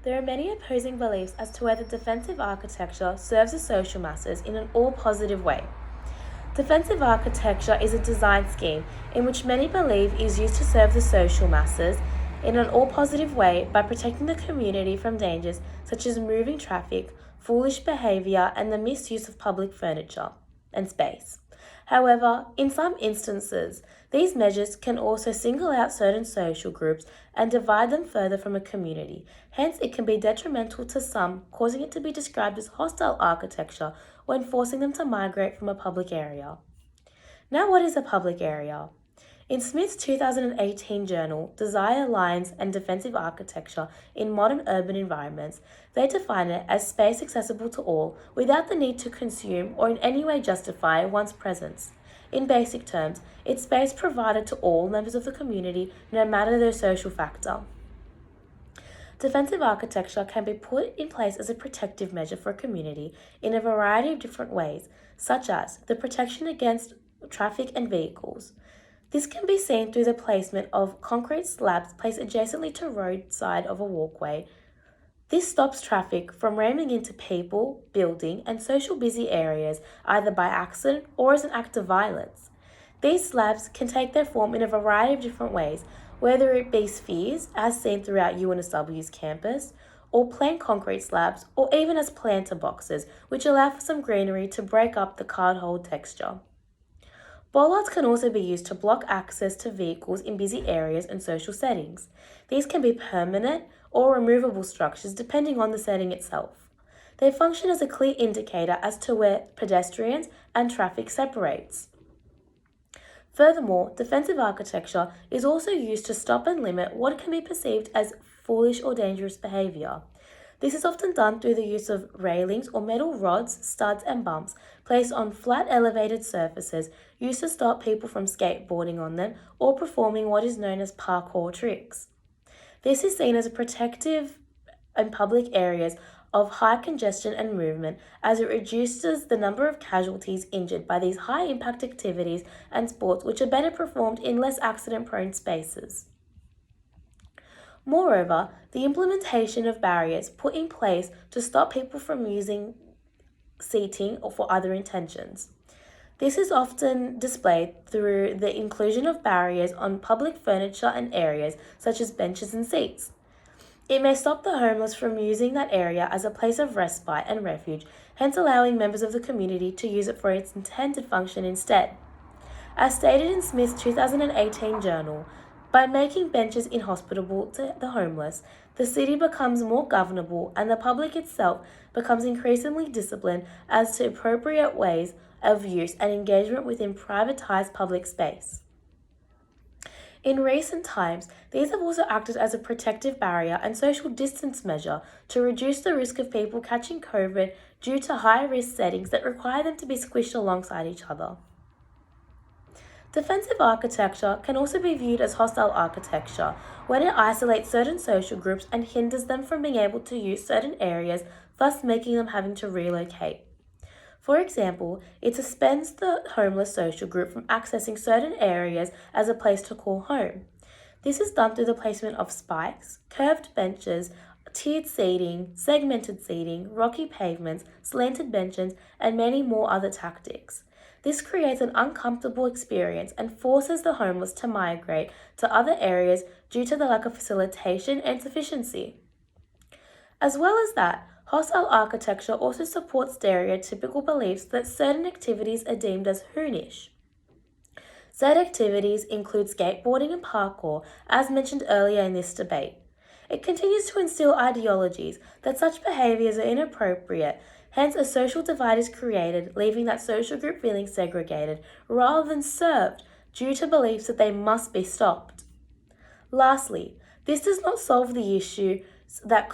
There are many opposing beliefs as to whether defensive architecture serves the social masses in an all-positive way. Defensive architecture is a design scheme in which many believe is used to serve the social masses in an all-positive way by protecting the community from dangers such as moving traffic, foolish behaviour, and the misuse of public furniture and space. However, in some instances, these measures can also single out certain social groups and divide them further from a community. Hence, it can be detrimental to some, causing it to be described as hostile architecture when forcing them to migrate from a public area. Now, what is a public area? In Smith's 2018 journal, Desire, Lines, and Defensive Architecture in Modern Urban Environments, they define it as space accessible to all without the need to consume or in any way justify one's presence. In basic terms, it's space provided to all members of the community, no matter their social factor. Defensive architecture can be put in place as a protective measure for a community in a variety of different ways, such as the protection against traffic and vehicles. This can be seen through the placement of concrete slabs placed adjacently to roadside of a walkway. This stops traffic from ramming into people, building, and social busy areas either by accident or as an act of violence. These slabs can take their form in a variety of different ways, whether it be spheres, as seen throughout UNSW's campus, or plain concrete slabs, or even as planter boxes, which allow for some greenery to break up the cardhold texture. Bollards can also be used to block access to vehicles in busy areas and social settings. These can be permanent or removable structures depending on the setting itself. They function as a clear indicator as to where pedestrians and traffic separates. Furthermore, defensive architecture is also used to stop and limit what can be perceived as foolish or dangerous behaviour. This is often done through the use of railings or metal rods, studs, and bumps placed on flat elevated surfaces used to stop people from skateboarding on them or performing what is known as parkour tricks. This is seen as a protective in public areas of high congestion and movement as it reduces the number of casualties injured by these high impact activities and sports which are better performed in less accident prone spaces. Moreover, the implementation of barriers put in place to stop people from using seating or for other intentions. This is often displayed through the inclusion of barriers on public furniture and areas such as benches and seats. It may stop the homeless from using that area as a place of respite and refuge, hence allowing members of the community to use it for its intended function instead. As stated in Smith's 2018 journal, by making benches inhospitable to the homeless, the city becomes more governable and the public itself becomes increasingly disciplined as to appropriate ways of use and engagement within privatised public space. In recent times, these have also acted as a protective barrier and social distance measure to reduce the risk of people catching COVID due to high-risk settings that require them to be squished alongside each other. Defensive architecture can also be viewed as hostile architecture when it isolates certain social groups and hinders them from being able to use certain areas, thus making them having to relocate. For example, it suspends the homeless social group from accessing certain areas as a place to call home. This is done through the placement of spikes, curved benches, tiered seating, segmented seating, rocky pavements, slanted benches, and many more other tactics. This creates an uncomfortable experience and forces the homeless to migrate to other areas due to the lack of facilitation and sufficiency. As well as that, hostile architecture also supports stereotypical beliefs that certain activities are deemed as hoonish. Said activities include skateboarding and parkour, as mentioned earlier in this debate. It continues to instill ideologies that such behaviours are inappropriate. Hence, a social divide is created, leaving that social group feeling segregated rather than served due to beliefs that they must be stopped. Lastly, this does not solve the issue that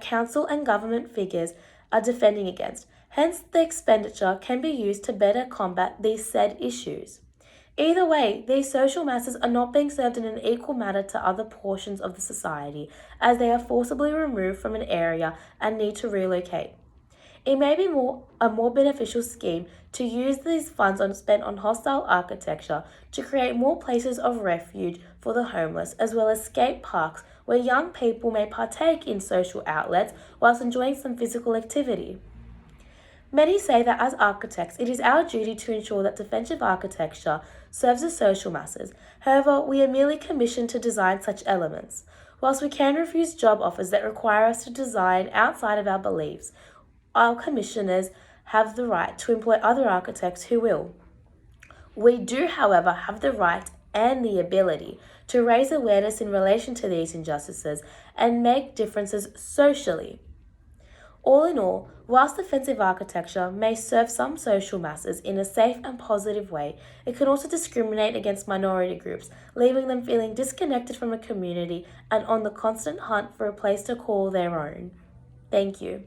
council and government figures are defending against. Hence, the expenditure can be used to better combat these said issues. Either way, these social masses are not being served in an equal manner to other portions of the society, as they are forcibly removed from an area and need to relocate. It may be a more beneficial scheme to use these funds spent on hostile architecture to create more places of refuge for the homeless, as well as skate parks where young people may partake in social outlets whilst enjoying some physical activity. Many say that as architects, it is our duty to ensure that defensive architecture serves the social masses. However, we are merely commissioned to design such elements. Whilst we can refuse job offers that require us to design outside of our beliefs, our commissioners have the right to employ other architects who will. We do, however, have the right and the ability to raise awareness in relation to these injustices and make differences socially. All in all, whilst defensive architecture may serve some social masses in a safe and positive way, it can also discriminate against minority groups, leaving them feeling disconnected from a community and on the constant hunt for a place to call their own. Thank you.